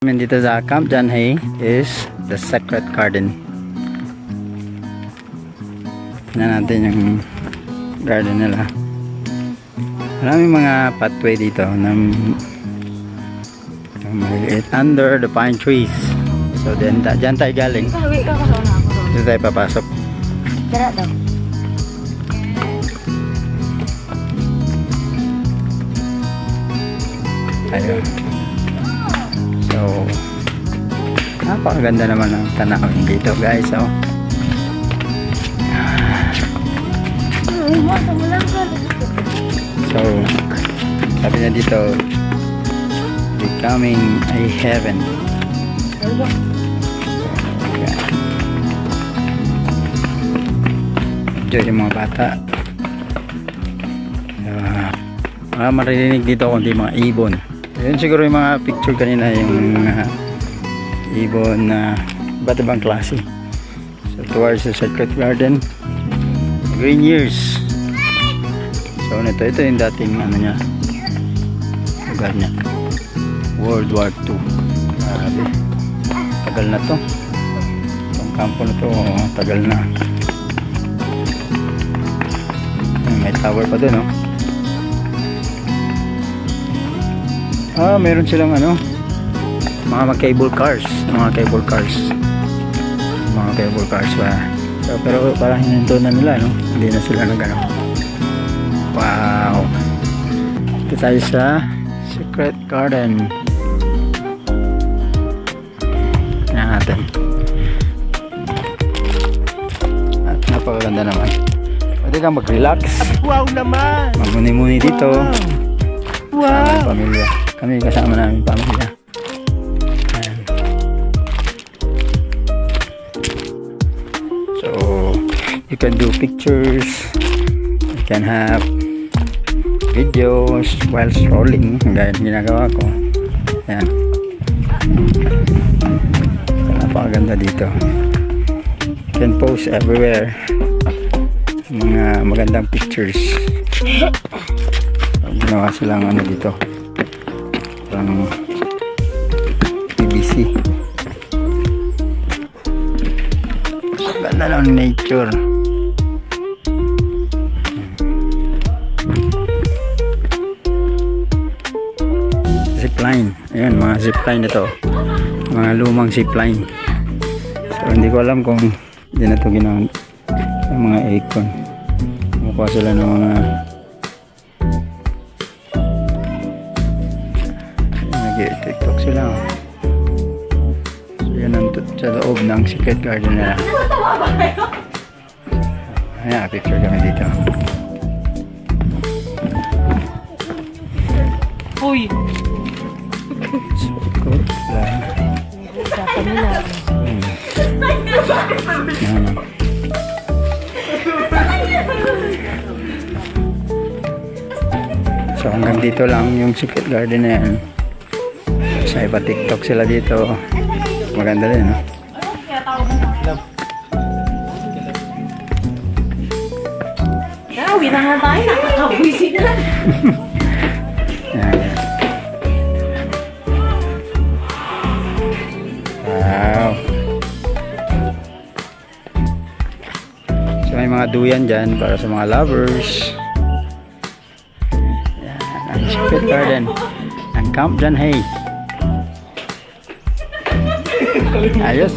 Dito sa Camp John Hay is the Secret Garden. Tingnan natin yung garden nila. Maraming mga pathway dito na maliliit under the pine trees. So then dyan tayo galing. Dito tayo papasok. Tara daw. Ayun. So napakaganda naman ang tanawin dito, guys. So sabi niya dito, becoming a heaven. Enjoy yung mga bata. Maririnig dito kundi mga ibon. Yun siguro yung mga picture kanina, yung ibon na iba't ibang klase. So towards the Secret Garden, green years. So ito yung dating ano niya, lugar niya, World War II. Grabe, tagal na to itong kampo na to, tagal na. May tower pa dun, oh. Meron silang ano, mga cable cars pa. So, pero parang hininto na nila, no? Hindi na sila nag-ano. Wow, ito tayo sa Secret Garden. Tingnan natin. At napakaganda naman. Pwede kang mag-relax. Wow naman! Mamuni-muni dito. Wow! Pamilya. Kami kasama namin pamilya. Ayan. So you can do pictures, you can have videos while strolling, gaya ng ginagawa ko. Ayan. Napakaganda dito. You can post everywhere mga magandang pictures. Ginawa silang ano dito, parang PVC. Ganda ng nature. Zipline. Ayan, mga zipline ito, mga lumang zipline. So hindi ko alam kung hindi na ito ginawa ng mga acorn. Mukha sila ng mga nag-tiktok sila. So yan ang sa loob ng Secret Garden nila. Ayan, picture kami dito. Uy! Secret lang. Sa kanila. So hanggang dito lang yung Secret Garden na yan. Sa iba TikTok sila dito. Maganda din, no? Uwi na nga tayo. Nakakabuisin na. Yan. Wow. So may mga duyan dyan para sa mga lovers. Yan, ang Secret Garden ng Camp John Hay. Ayos.